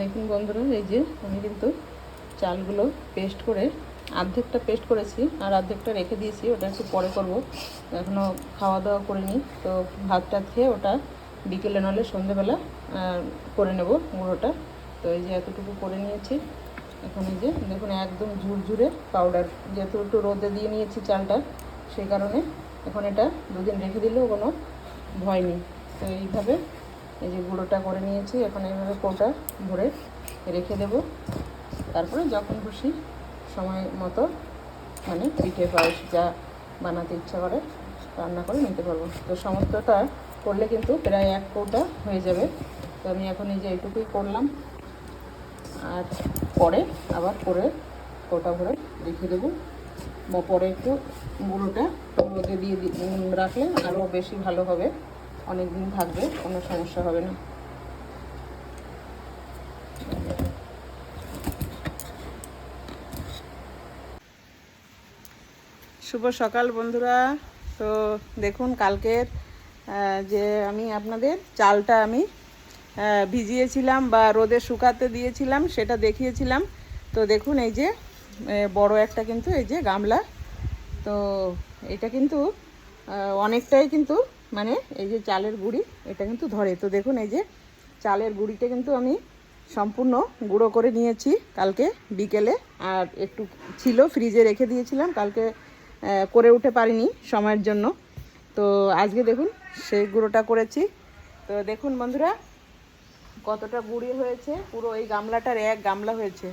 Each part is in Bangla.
দেখুন বন্ধুরা, এই যে আমি কিন্তু চালগুলো পেস্ট করে অর্ধেকটা পেস্ট করেছি আর অর্ধেকটা রেখে দিয়েছি। ওটা একটু পরে করব, এখনও খাওয়া দাওয়া করিনি। তো ভাত টাত খেয়ে ওটা বিকেলে নাহলে সন্ধেবেলা করে নেব গুঁড়োটা। তো এই যে এতটুকু করে নিয়েছি। এখন এই যে দেখুন একদম ঝুরঝুরে পাউডার, যেহেতু একটু রোদে দিয়ে নিয়েছি চালটা, সেই কারণে এখন এটা দুদিন রেখে দিলেও কোনো ভয় নেই। তো এইভাবে এই যে গুঁড়োটা করে নিয়েছি। এখন এইভাবে কৌটা ভরে রেখে দেব। তারপরে যখন খুশি সময় মতো মানে পিঠে পায়েস যা বানাতে ইচ্ছা করে রান্না করে নিতে পারবো। তো সমস্তটা করলে কিন্তু প্রায় এক কৌটা হয়ে যাবে। তো আমি এখন এই যে এইটুকুই করলাম, আর পরে আবার করে কৌটা ভরে রেখে দেবো। পরে একটু গুঁড়োটা রোদে দিয়ে রাখলে আরও বেশি ভালো হবে, অনেক দিন থাকবে, কোনো সমস্যা হবে না। শুভ সকাল বন্ধুরা। তো দেখুন কালকের যে আমি আপনাদের চালটা আমি ভিজিয়েছিলাম বা রোদে শুকাতে দিয়েছিলাম সেটা দেখিয়েছিলাম। তো দেখুন এই যে বড় একটা কিন্তু এই যে গামলা, তো এটা কিন্তু অনেকটাই কিন্তু মানে এই যে চালের গুঁড়ি এটা কিন্তু ধরে। তো দেখুন এই যে চালের গুঁড়িটা কিন্তু আমি সম্পূর্ণ গুঁড়ো করে নিয়েছি কালকে বিকেলে, আর একটু ছিল ফ্রিজে রেখে দিয়েছিলাম, কালকে করে উঠতে পারিনি সময়ের জন্য। তো আজকে দেখুন সেই গুঁড়োটা করেছি। তো দেখুন বন্ধুরা কতটা গুঁড়ি হয়েছে, পুরো এই গামলাটার এক গামলা হয়েছে।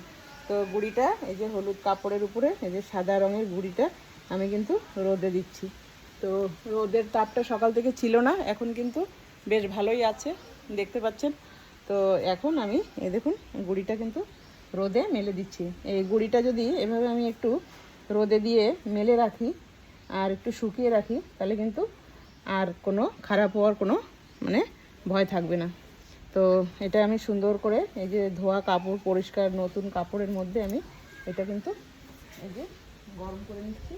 তো গুঁড়িটা এই যে হলুদ কাপড়ের উপরে এই যে সাদা রঙের গুঁড়িটা আমি কিন্তু রোদে দিচ্ছি। তো রোদের তাপটা সকাল থেকে ছিল না, এখন কিন্তু বেশ ভালোই আছে দেখতে পাচ্ছেন। তো এখন আমি এই দেখুন গুঁড়িটা কিন্তু রোদে মেলে দিচ্ছি। এই গুঁড়িটা যদি এভাবে আমি একটু রোদে দিয়ে মেলে রাখি আর একটু শুকিয়ে রাখি, তাহলে কিন্তু আর কোনো খারাপ হওয়ার কোনো মানে ভয় থাকবে না। তো এটা আমি সুন্দর করে এই যে ধোয়া কাপড়, পরিষ্কার নতুন কাপড়ের মধ্যে আমি এটা কিন্তু এই যে গরম করে নিচ্ছি।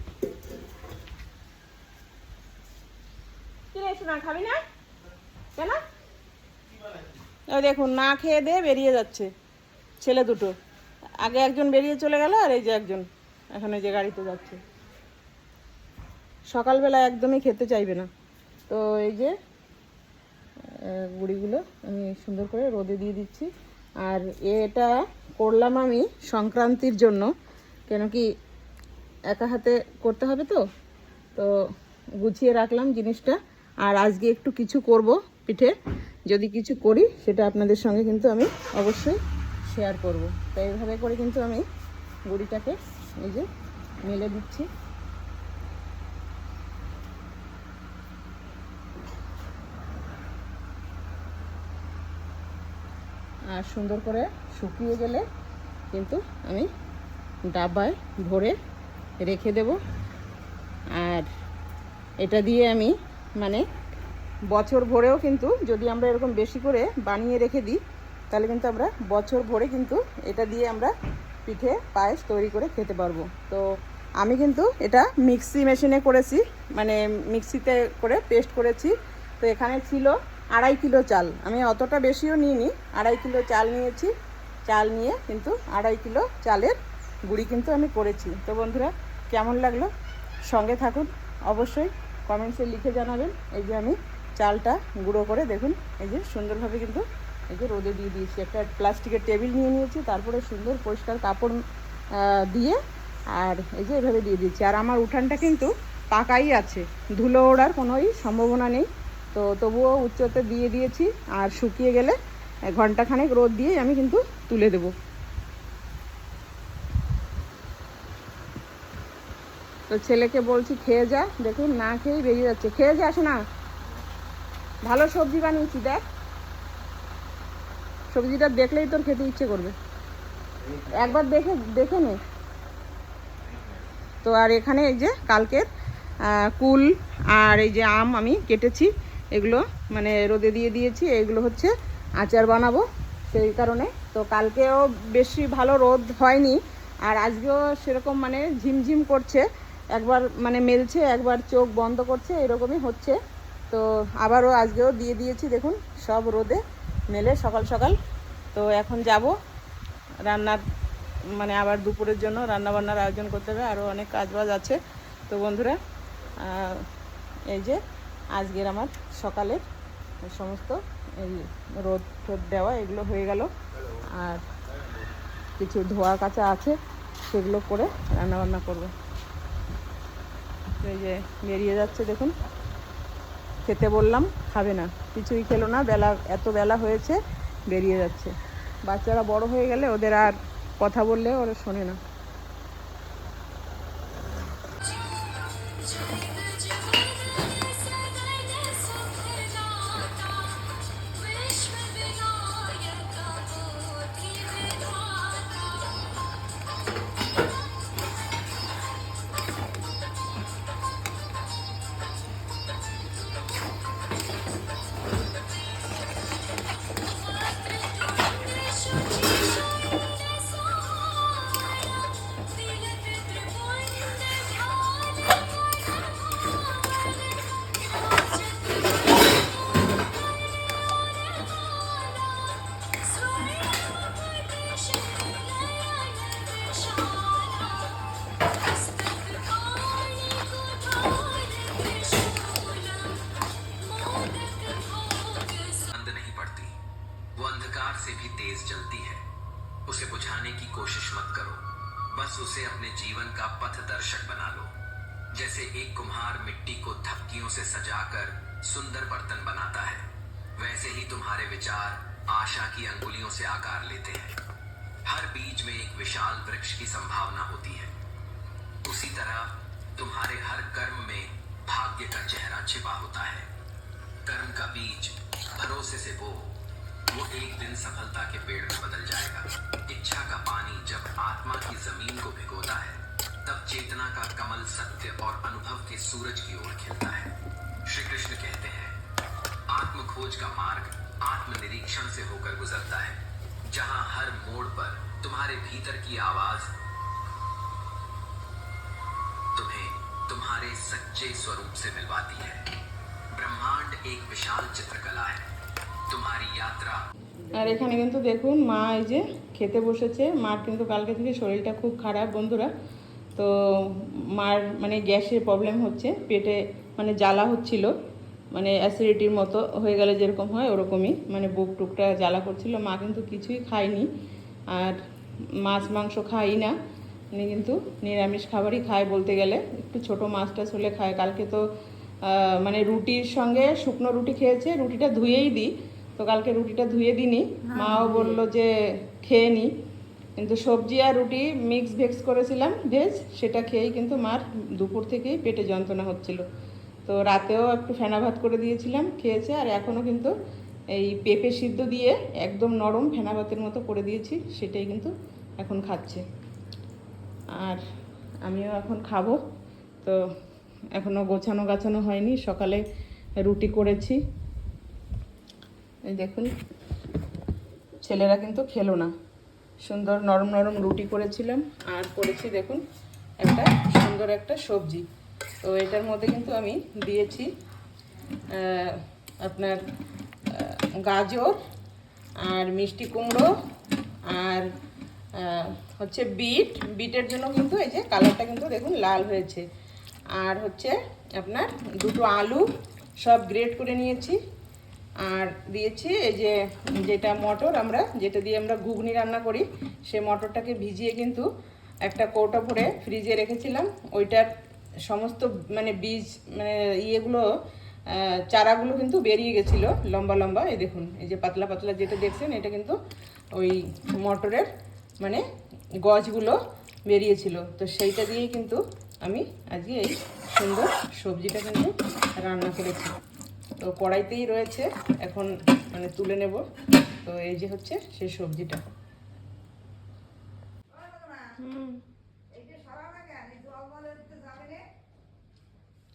না খাবি না কেন? দেখুন না খেয়ে দিয়ে বেরিয়ে যাচ্ছে ছেলে দুটো। আগে একজন বেরিয়ে চলে গেল, আর এই যে একজন এখন এই যে গাড়িতে যাচ্ছে। সকালবেলা একদমই খেতে চাইবে না। তো এই যে গুঁড়িগুলো আমি সুন্দর করে রোদে দিয়ে দিচ্ছি। আর এটা করলাম আমি সংক্রান্তির জন্য, কেন কি একা হাতে করতে হবে, তো তো গুছিয়ে রাখলাম জিনিসটা। আর আজকে একটু কিছু করব পিঠে, যদি কিছু করি সেটা আপনাদের সঙ্গে কিন্তু আমি অবশ্যই শেয়ার করব। তো এইভাবে করে কিন্তু আমি গুঁড়িটাকে এই যে মেলে দিচ্ছি। আর সুন্দর করে শুকিয়ে গেলে কিন্তু আমি ডাব্বায় ভরে রেখে দেব। আর এটা দিয়ে আমি মানে বছর ভরেও কিন্তু যদি আমরা এরকম বেশি করে বানিয়ে রেখে দিই, তাহলে কিন্তু আমরা বছর ভরে কিন্তু এটা দিয়ে আমরা পিঠে পায়েস তৈরি করে খেতে পারবো। তো আমি কিন্তু এটা মিক্সি মেশিনে করেছি, মানে মিক্সিতে করে পেস্ট করেছি। তো এখানে ছিল 2.5 কিলো চাল, আমি অতটা বেশিও নিইনি, 2.5 কিলো চাল নিয়েছি। চাল নিয়ে কিন্তু 2.5 কিলো চালের গুঁড়ি কিন্তু আমি করেছি। তো বন্ধুরা কেমন লাগলো সঙ্গে থাকুন, অবশ্যই কমেন্টসে লিখে জানাবেন। এই যে আমি চালটা গুঁড়ো করে দেখুন এই যে সুন্দরভাবে কিন্তু এই যে রোদে দিয়ে দিয়েছি। একটা প্লাস্টিকের টেবিল নিয়ে নিয়েছি, তারপরে সুন্দর পরিষ্কার কাপড় দিয়ে আর এই যে এভাবে দিয়ে দিচ্ছি। আর আমার উঠানটা কিন্তু পাকাই আছে, ধুলো ওড়ার কোনোই সম্ভাবনা নেই। তো তবুও উচ্চতে দিয়ে দিয়েছি, আর শুকিয়ে গেলে ঘন্টাখানেক রোদ দিয়ে আমি কিন্তু তুলে দেবো। তো ছেলেকে বলছি খেয়ে যা, দেখুন না খেয়েই বেরিয়ে যাচ্ছে। খেয়ে যা, আসে না, ভালো সবজি বানিয়েছি দেখ, সবজিটা দেখলেই তোর খেতে ইচ্ছে করবে, একবার দেখে দেখে নে। তো আর এখানে এই যে কালকের কুল আর এই যে আম আমি কেটেছি, এগুলো মানে রোদে দিয়ে দিয়েছি, এগুলো হচ্ছে আচার বানাবো সেই কারণে। তো কালকেও বেশি ভালো রোদ হয়নি, আর আজকেও সেরকম মানে ঝিমঝিম করছে, একবার মানে মেলছে একবার চোখ বন্ধ করছে, এরকমই হচ্ছে। তো আবারও আজকেও দিয়ে দিয়েছি, দেখুন সব রোদে মেলে সকাল সকাল তো এখন যাব রান্নার মানে আবার দুপুরের জন্য রান্নাবান্নার আয়োজন করতে হবে, আরও অনেক কাজবাজ আছে। তো বন্ধুরা এই যে আজকের আমার সকালের সমস্ত এই রোদ টোদ দেওয়া এগুলো হয়ে গেল, আর কিছু ধোয়া কাচা আছে সেগুলো করে রান্নাবান্না করবো। এই যে বেরিয়ে যাচ্ছে দেখুন, খেতে বললাম খাবে না, কিছুই খেলো না, এত বেলা হয়েছে বেরিয়ে যাচ্ছে। বাচ্চারা বড় হয়ে গেলে ওদের আর কথা বললে ওরা শোনে না। से भी तेज जलती है, उसे बुझाने की कोशिश मत करो, बस उसे अपने जीवन का पथदर्शक बना लो। जैसे एक कुम्हार मिट्टी को धपकियों से सजाकर सुंदर बर्तन बनाता है, वैसे ही तुम्हारे विचार आशा की अंगुलियों से आकार लेते हैं। हर बीज में एक विशाल वृक्ष की संभावना होती है, उसी तरह तुम्हारे हर कर्म में भाग्य का चेहरा छिपा होता है। कर्म का बीज भरोसे से बो, वो एक दिन सफलता के पेड़ में बदल जाएगा। इच्छा का पानी जब आत्मा की जमीन को भिगोता है, तब चेतना का कमल सत्य और अनुभव के सूरज की ओर खिलता है। श्री कृष्ण कहते हैं, आत्म खोज का मार्ग आत्मनिरीक्षण से होकर गुजरता है, जहां हर मोड़ पर तुम्हारे भीतर की आवाज तुम्हें तुम्हारे सच्चे स्वरूप से मिलवाती है। ब्रह्मांड एक विशाल चित्रकला है, तुम्हारी यात्रा। আর এখানে কিন্তু দেখুন মা এই যে খেতে বসেছে। মার কিন্তু কালকে থেকে শরীরটা খুব খারাপ বন্ধুরা। তো মার মানে গ্যাসের প্রবলেম হচ্ছে, পেটে মানে জ্বালা হচ্ছিল, মানে অ্যাসিডিটির মতো হয়ে গেলে যেরকম হয় ওরকমই, মানে বুক টুকটা জ্বালা করছিল। মা কিন্তু কিছুই খায়নি, আর মাছ মাংস খাই না, উনি কিন্তু নিরামিষ খাবারই খায় বলতে গেলে। একটু ছোটো মাছ টাছ হলে খায়। কালকে তো মানে রুটির সঙ্গে শুকনো রুটি খেয়েছে, রুটিটা ধুয়েই দিই, তো কালকে রুটিটা ধুয়ে দিইনি, মাও বলল যে খেয়ে নিই, কিন্তু সবজি আর রুটি মিক্স ভেক্স করেছিলাম ভেজ, সেটা খেয়েই কিন্তু মার দুপুর থেকেই পেটে যন্ত্রণা হচ্ছিল। তো রাতেও একটু ফেনা ভাত করে দিয়েছিলাম, খেয়েছে। আর এখনও কিন্তু এই পেঁপে সিদ্ধ দিয়ে একদম নরম ফেনা ভাতের মতো করে দিয়েছি, সেটাই কিন্তু এখন খাচ্ছে। আর আমিও এখন খাবো। তো এখনও গোছানো গাছানো হয়নি, সকালে রুটি করেছি। এই দেখুন ছেলেরা কিন্তু খেলো না, সুন্দর নরম নরম রুটি করেছিলাম, আর করেছি দেখুন একটা সুন্দর একটা সবজি। তো এটার মধ্যে কিন্তু আমি দিয়েছি আপনার গাজর আর মিষ্টি কুমড়ো আর হচ্ছে বিটের জন্য কিন্তু এই যে কালারটা কিন্তু দেখুন লাল হয়েছে। আর হচ্ছে আপনার দুটো আলু সব গ্রেট করে নিয়েছি, আর দিয়েছি এই যে যেটা মটর, যেটা দিয়ে আমরা ঘুগনি রান্না করি, সে মটরটাকে ভিজিয়ে কিন্তু একটা কৌটো ভরে ফ্রিজে রেখেছিলাম। ওইটার সমস্ত মানে বীজ মানে ইয়েগুলো চারাগুলো কিন্তু বেরিয়ে গেছিলো লম্বা লম্বা। এই দেখুন এই যে পাতলা পাতলা যেটা দেখছেন, এটা কিন্তু ওই মটরের মানে গছগুলো বেরিয়েছিল। তো সেইটা দিয়েই কিন্তু আমি আজকে এই সুন্দর সবজিটা কিন্তু রান্না করেছি। তো কড়াইতেই রয়েছে, এখন মানে তুলে নেব। তো এই যে হচ্ছে সেই সবজিটা।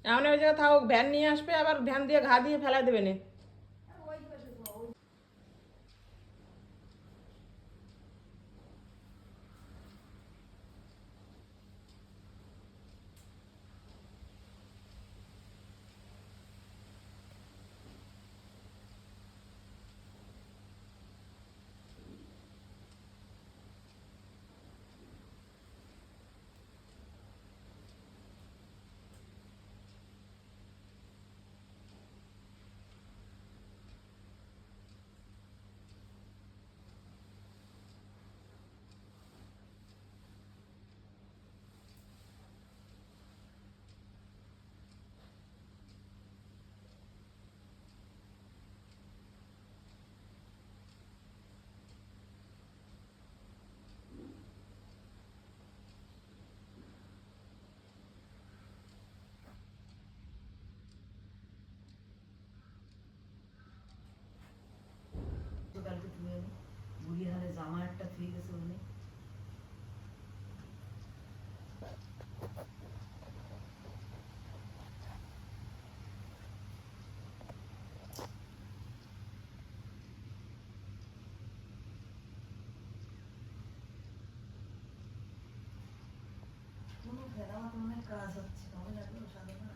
এমন ওই জায়গায় থাকুক, ভ্যান নিয়ে আসবে, আবার ভ্যান দিয়ে ঘা দিয়ে ফেলা দেবে না। জামা একটা থুই গেছে উনি। কোনো ফেরাও তোমার কাজ হচ্ছে ভালো লাগলো সাধনা।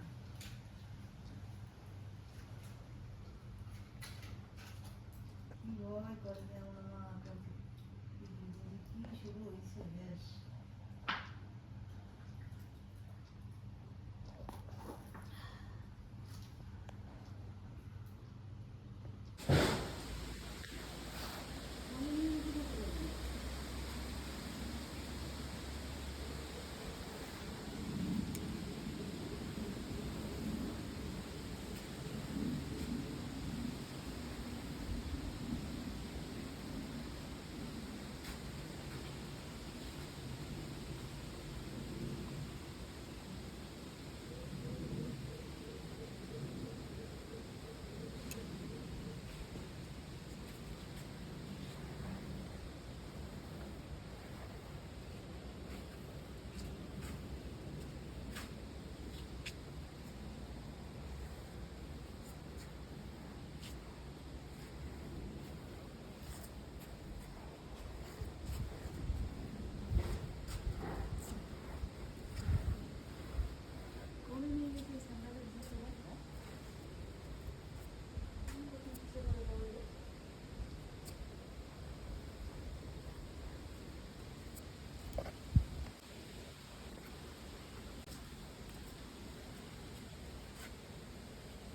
কি ভয় করে আমার মা কি শুরু হয়েছে বেশ।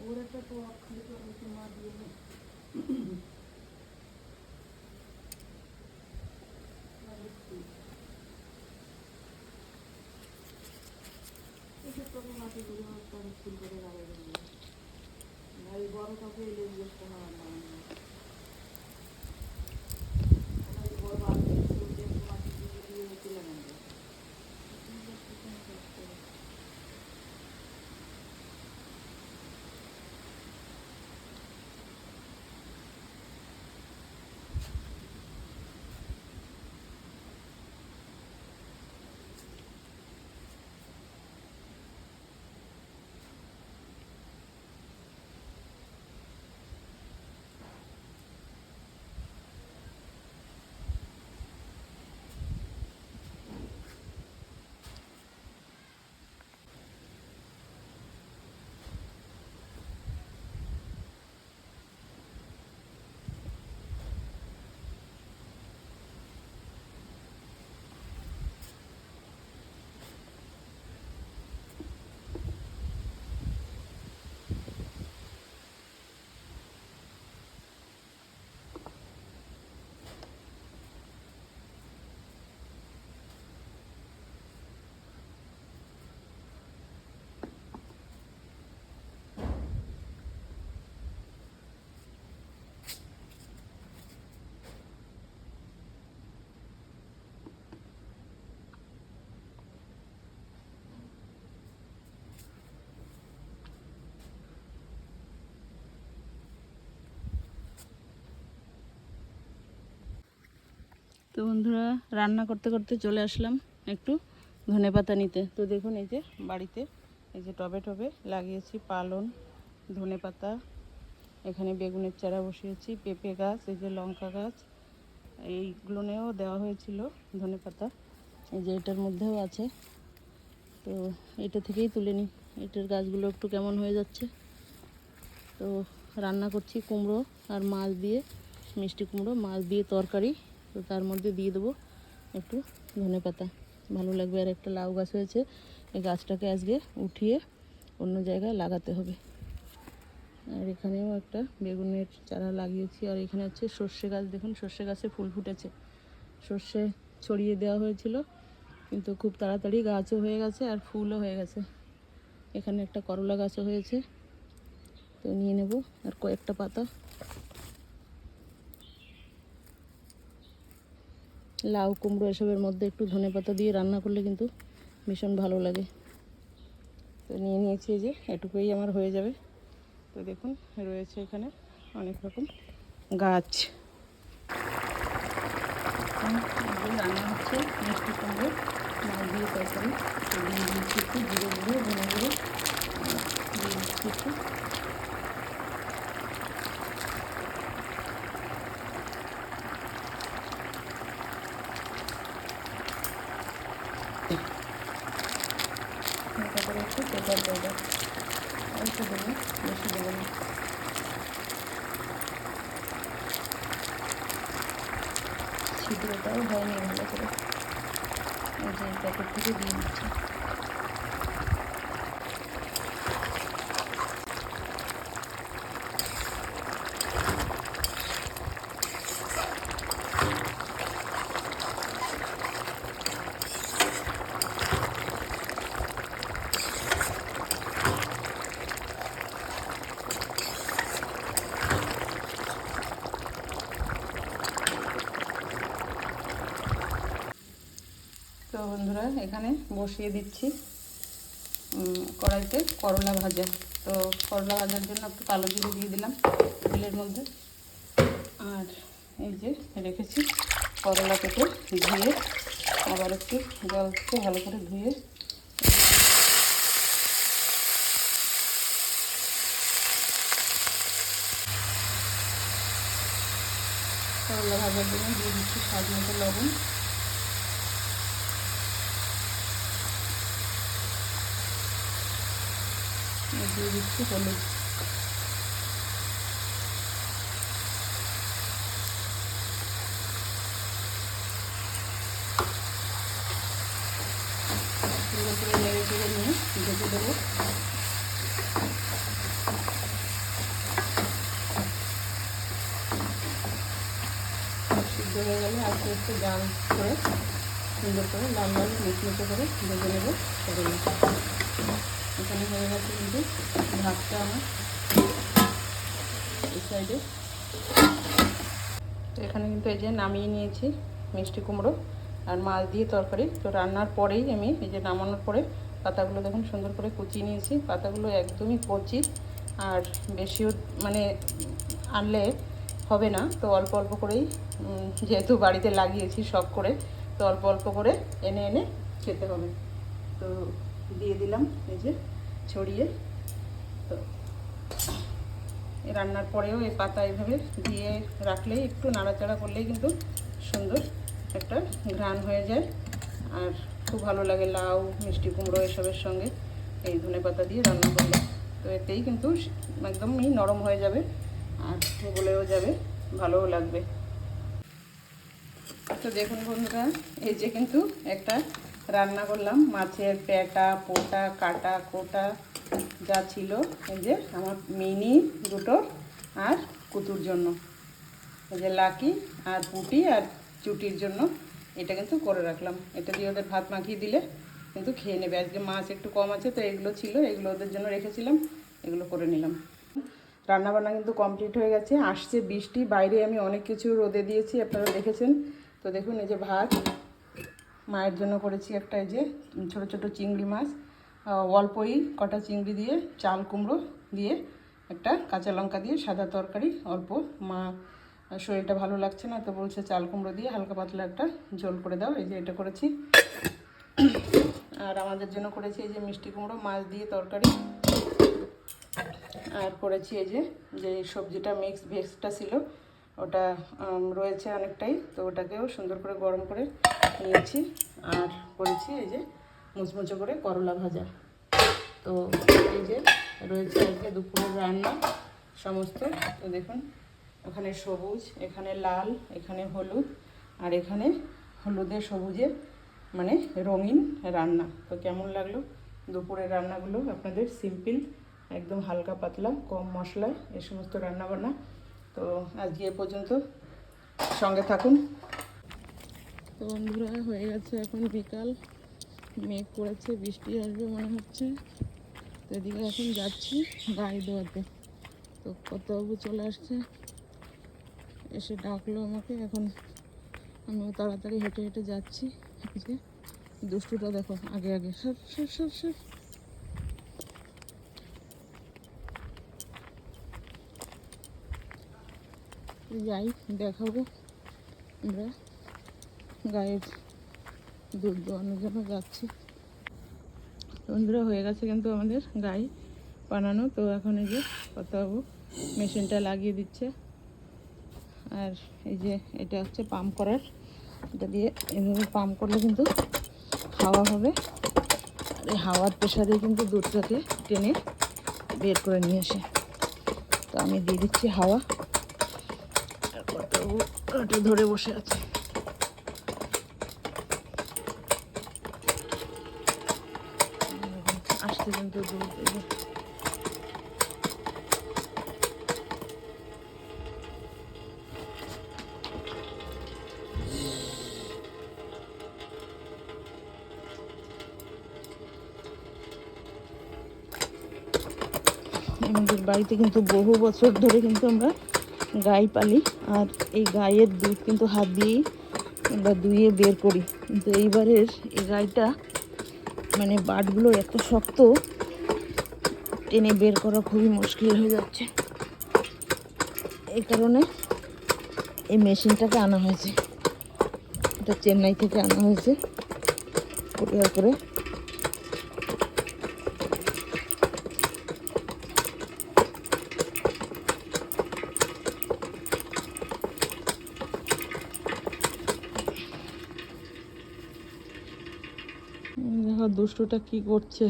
ওর একটা তো খালি তো আমাকে মা দিয়ে নেই। এসব তোকে মাটি গুলো তাকে ফুল করে লাগাই দেবে। ভাই বড় কাউকে এলে জিজ্ঞেস করা হয় না। বড় বাড়ি মাটি দিয়ে চলে যাবে। তো বন্ধুরা রান্না করতে করতে চলে আসলাম একটু ধনেপাতা নিতে। তো দেখুন এই যে বাড়িতে এই যে টবে টবে লাগিয়েছি পালন, ধনেপাতা, এখানে বেগুনের চারা বসিয়েছি, পেঁপে গাছ, এই যে লঙ্কা গাছ, এইগুলো নিয়েও দেওয়া হয়েছিল ধনেপাতা। এই যে এটার মধ্যেও আছে, তো এটা থেকেই তুলে নিই। এটার গাছগুলো একটু কেমন হয়ে যাচ্ছে। তো রান্না করছি কুমড়ো আর মাছ দিয়ে, মিষ্টি কুমড়ো মাছ দিয়ে তরকারি। তো তার মধ্যে দিয়ে দেবো একটু ধনেপাতা, ভালো লাগবে। আর একটা লাউ গাছ হয়েছে, এই গাছটাকে আজকে উঠিয়ে অন্য জায়গায় লাগাতে হবে। আর এখানেও একটা বেগুনের চারা লাগিয়েছি। আর এখানে হচ্ছে সর্ষে গাছ, দেখুন সর্ষে গাছে ফুল ফুটেছে। সর্ষে ছড়িয়ে দেওয়া হয়েছিল, কিন্তু খুব তাড়াতাড়ি গাছও হয়ে গেছে আর ফুলও হয়ে গেছে। এখানে একটা করলা গাছও হয়েছে, তো নিয়ে নেব আর কয়েকটা পাতা। লাউ কুমড়ো এসবের মধ্যে একটু ধনেপাতা দিয়ে রান্না করলে কিন্তু ভীষণ ভালো লাগে। তো নিয়ে নিয়েছি, এই যে এটুকুই আমার হয়ে যাবে। তো দেখুন রয়েছে এখানে অনেক রকম গাছ। এখন এই যে রান্না হচ্ছে মিষ্টি কুমড়ো মাছ দিয়ে তরকারি। তো দিয়ে দিচ্ছি একটু জিরে গুঁড়ো ধনে গুঁড়ো দিয়ে দিচ্ছি একটু। তারপরে একটু পেপার পাউডার অল্প দেবো, বেশি দেবো না। ছিদ্রটাও হয়নি ভালো করে, এই যে প্যাকেট থেকে দিয়ে দিচ্ছি। তো বন্ধুরা এখানে বসিয়ে দিচ্ছি কড়াইতে করলা ভাজা। তো করলা ভাজার জন্য একটু কালো জিরে দিয়ে দিলাম তেলের মধ্যে। আর এই যে রেখেছি করলা কেটে ধুয়ে, আবার একটু জল থেকে ভালো করে ধুয়ে করলা ভাজার জন্য দিয়ে দিচ্ছি স্বাদ মতো লবণ। দিয়ে দিচ্ছি হলুদ। সুন্দর করে নেড়ে চেড়ে নিয়ে ঢেকে দেবো। সিদ্ধ হয়ে গেলে আস্তে আস্তে জাল করে সুন্দর করে লাল লাল মিচমিচে করে ভেজে নেবো করলা। এখানে হয়ে গেছে কিন্তু ভাতটা আমার এই সাইডে। তো এখানে কিন্তু এই যে নামিয়ে নিয়েছি মিষ্টি কুমড়ো আর মাছ দিয়ে তরকারি। তো রান্নার পরেই আমি এই যে নামানোর পরে পাতাগুলো দেখুন সুন্দর করে কুচিয়ে নিয়েছি। পাতাগুলো একদমই কচি আর বেশিও মানে আনলে হবে না, তো অল্প অল্প করেই যেহেতু বাড়িতে লাগিয়েছি শখ করে, তো অল্প অল্প করে এনে এনে খেতে হবে। তো দিয়ে দিলাম এই যে ছড়িয়ে। তো রান্নার পরেও এই পাতা এভাবে দিয়ে রাখলেই একটু নাড়াচাড়া করলেই কিন্তু সুন্দর একটা ঘ্রাণ হয়ে যায়। আর খুব ভালো লাগে লাউ মিষ্টি কুমড়ো এসবের সঙ্গে এই ধনেপাতা দিয়ে রান্না করলে। তো এতেই কিন্তু একদমই নরম হয়ে যাবে আর গলেও যাবে, ভালোও লাগবে। তো দেখুন বন্ধুরা এই যে কিন্তু একটা রান্না করলাম মাছের পেটা পোটা কাটা কোটা যা ছিল এই যে আমার মিনি দুটো আর কুতুর জন্য, এই যে লাকি আর পুটি আর চুটির জন্য এটা কিন্তু করে রাখলাম। এটা দিয়ে ওদের ভাত মাখিয়ে দিলে কিন্তু খেয়ে নেবে। আজকে মাছ একটু কম আছে তো এগুলো ছিল, এগুলো ওদের জন্য রেখেছিলাম, এগুলো করে নিলাম। রান্নাবান্না কিন্তু কমপ্লিট হয়ে গেছে। আসছে বৃষ্টি, বাইরে আমি অনেক কিছু রোদে দিয়েছি আপনারা দেখেছেন। তো দেখুন এই যে ভাত মায়ের জন্য করেছি একটা এই যে ছোটো ছোটো চিংড়ি মাছ, অল্পই কটা চিংড়ি দিয়ে চাল কুমড়ো দিয়ে একটা কাঁচা লঙ্কা দিয়ে সাদা তরকারি অল্প। মা শরীরটা ভালো লাগছে না তো বলছে চাল কুমড়ো দিয়ে হালকা পাতলা একটা ঝোল করে দাও, এই যে এটা করেছি। আর আমাদের জন্য করেছি এই যে মিষ্টি কুমড়ো মাছ দিয়ে তরকারি। আর করেছি এই যে যে সবজিটা মিক্স ভেজটা ছিল ওটা রয়েছে অনেকটাই, তো ওটাকেও সুন্দর করে গরম করে নিয়েছি। আর করেছি এই যে মুচমুচো করে করলা ভাজা। তো এই যে রয়েছে আজকে দুপুরের রান্না সমস্ত। তো দেখুন ওখানে সবুজ, এখানে লাল, এখানে হলুদ, আর এখানে হলুদে সবুজে মানে রঙিন রান্না। তো কেমন লাগলো দুপুরের রান্নাগুলো আপনাদের? সিম্পল একদম হালকা পাতলা কম মশলায় এই সমস্ত রান্নাবান্না। তো আজকে এ পর্যন্ত, সঙ্গে থাকুন। তো বন্ধুরা হয়ে গেছে এখন বিকাল, মেঘ করেছে বৃষ্টি আসবে মনে হচ্ছে। তো এদিকে এখন যাচ্ছি গাড়ি ধোয়াতে। তো কর্তাবাবু চলে আসছে, এসে ডাকলো আমাকে। এখন আমিও তাড়াতাড়ি হেঁটে হেঁটে যাচ্ছি। এই যে দুষ্টুটা দেখো আগে আগে সর সর সর সর। যাই দেখাবো আমরা গায়ের দুধ দোয়ানোর জন্য যাচ্ছি। বন্ধুরা হয়ে গেছে কিন্তু আমাদের গাই বানানো। তো এখন এই যে কর্তাবাবু মেশিনটা লাগিয়ে দিচ্ছে। আর এই যে এটা হচ্ছে পাম্প করার, এটা দিয়ে এভাবে পাম্প করলে কিন্তু হাওয়া হবে। আর এই হাওয়ার প্রেশারে কিন্তু দুধটাকে টেনে বের করে নিয়ে আসে। তো আমি দিয়ে দিচ্ছি হাওয়া, আর কর্তাবাবু ওটা ধরে বসে আছে। আসছে কিন্তু দুধ এই যে। আমাদের বাড়িতে কিন্তু বহু বছর ধরে কিন্তু আমরা গাই পালি, আর এই গাইয়ের দুধ কিন্তু হাত দিয়েই আমরা দুইয়ে বের করি। কিন্তু এইবারের এই গাইটা মানে বাটগুলো এত শক্ত, টেনে বের করা খুবই মুশকিল হয়ে যাচ্ছে। এই কারণে এই মেশিনটাকে আনা হয়েছে, এটা চেন্নাই থেকে আনা হয়েছে কুরিয়ার করে। দেখো দুষ্টুটা কি করছে,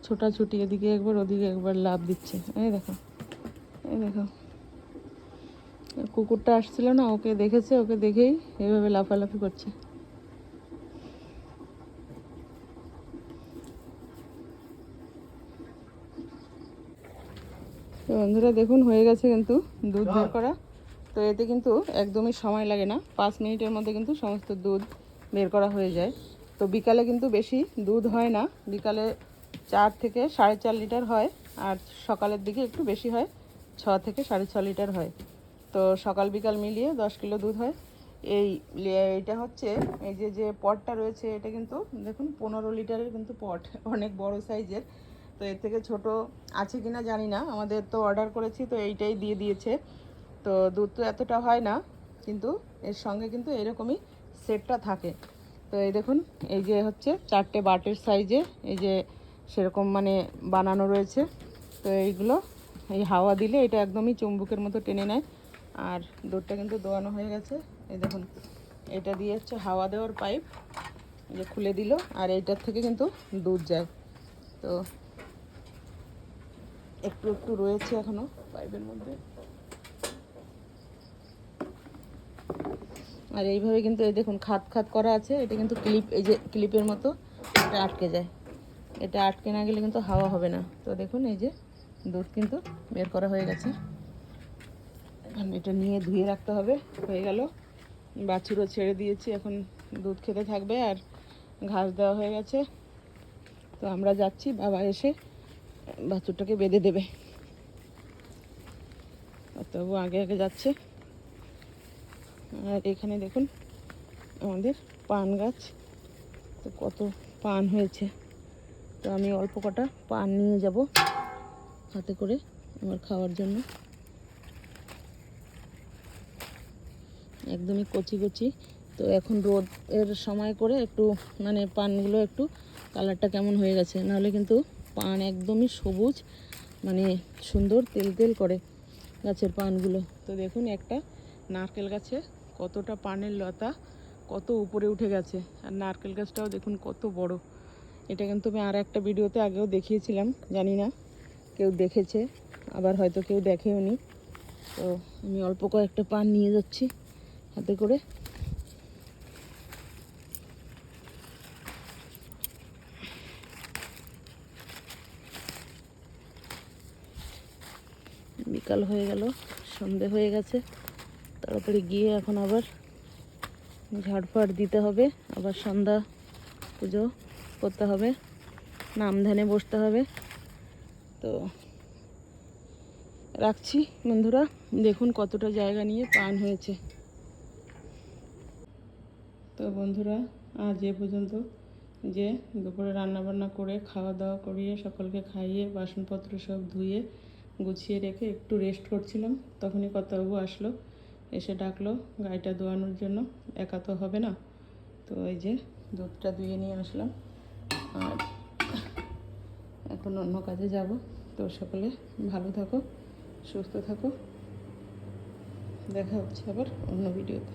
ছোটাছুটি, এদিকে একবার ওদিকে একবার লাফ দিচ্ছে। এই দেখো, এই দেখো, কুকুরটা আসছিল না, ওকে দেখেছে, ওকে দেখেই এভাবে লাফালাফি করছে। তো বন্ধুরা দেখুন হয়ে গেছে কিন্তু দুধ বের করা। তো এতে কিন্তু একদমই সময় লাগে না, 5 মিনিটের মধ্যে কিন্তু সমস্ত দুধ বের করা হয়ে যায়। তো বিকালে কিন্তু বেশি দুধ হয় না, বিকালে 4 থেকে 4.5 লিটার হয়, আর সকালের দিকে একটু বেশি হয়, 6 থেকে 6.5 লিটার হয়। তো সকাল বিকাল মিলিয়ে 10 কিলো দুধ হয়। এইটা হচ্ছে এই যে পটটা রয়েছে, এটা কিন্তু দেখুন 15 লিটারের কিন্তু পট, অনেক বড় সাইজের। তো এর থেকে ছোট আছে কিনা জানি না, আমাদের তো অর্ডার করেছি তো এইটাই দিয়ে দিয়েছে। তো দুধ তো এতটা হয় না, কিন্তু এর সঙ্গে কিন্তু এরকমই সেটটা থাকে। তো এই দেখুন এই যে হচ্ছে 4টে বাটের সাইজে এই যে সেরকম মানে বানানো রয়েছে। তো এইগুলো এই হাওয়া দিলে এটা একদমই চুম্বকের মতো টেনে নেয়। আর দুধটা কিন্তু দোয়ানো হয়ে গেছে, এই দেখুন এটা দিয়ে হচ্ছে হাওয়া দেওয়ার পাইপ, যে খুলে দিল, আর এইটার থেকে কিন্তু দুধ যায়। তো একটু একটু রয়েছে এখনো পাইপের মধ্যে। আর এইভাবে কিন্তু এই দেখুন খাত খাত করা আছে, এটা কিন্তু ক্লিপ, এই যে ক্লিপের মতো এটা আটকে যায়, এটা আটকে না গেলে কিন্তু হাওয়া হবে না। তো দেখুন এই যে দুধ কিন্তু বের করা হয়ে গেছে। এখন এটা নিয়ে ধুয়ে রাখতে হবে। হয়ে গেল, বাছুরও ছেড়ে দিয়েছি, এখন দুধ খেতে থাকবে, আর ঘাস দেওয়া হয়ে গেছে। তো আমরা যাচ্ছি, বাবা এসে বাছুরটাকে বেঁধে দেবে। তবু আগে আগে যাচ্ছে। আর এখানে দেখুন আমাদের পান গাছ, তো কত পান হয়েছে। তো আমি অল্প কটা পান নিয়ে যাব হাতে করে আমার খাওয়ার জন্য। একদমই কচি কচি। তো এখন রোদ এর সময় করে একটু মানে পানগুলো একটু কালারটা কেমন হয়ে গেছে, নাহলে কিন্তু পান একদমই সবুজ, মানে সুন্দর তেল তেল করে গাছের পানগুলো। তো দেখুন একটা নারকেল গাছে কতটা পানের লতা, কত উপরে উঠে গেছে। আর নারকেল গাছটাও দেখুন কত বড়। এটা কিন্তু আমি আর একটা ভিডিওতে আগেও দেখিয়েছিলাম, জানি না কেউ দেখেছে, আবার হয়তো কেউ দেখেও নি। তো আমি অল্প কয়েকটা পান নিয়ে যাচ্ছি হাতে করে। বিকাল হয়ে গেল, সন্ধে হয়ে গেছে, তাড়াতাড়ি গিয়ে এখন আবার ঝাড়ফাড় দিতে হবে, আবার সন্ধ্যা পুজো করতে হবে, নাম ধ্যানে বসতে হবে। তো রাখছি বন্ধুরা, দেখুন কতটা জায়গা নিয়ে পান হয়েছে। তো বন্ধুরা আজ এ পর্যন্ত, যে দুপুরে রান্নাবান্না করে খাওয়া দাওয়া করিয়ে সকলকে খাইয়ে বাসনপত্র সব ধুয়ে গুছিয়ে রেখে একটু রেস্ট করছিলাম, তখনই কর্তাবাবু আসলো। এসে ডাকলো গাইটা দোয়ানোর জন্য, একা তো হবে না। তো এই যে দুধটা দুয়ে নিয়ে আসলাম, আর এখন অন্য কাজে যাব। তো সকলে ভালো থাকো, সুস্থ থাকো, দেখা হচ্ছে আবার অন্য ভিডিওতে।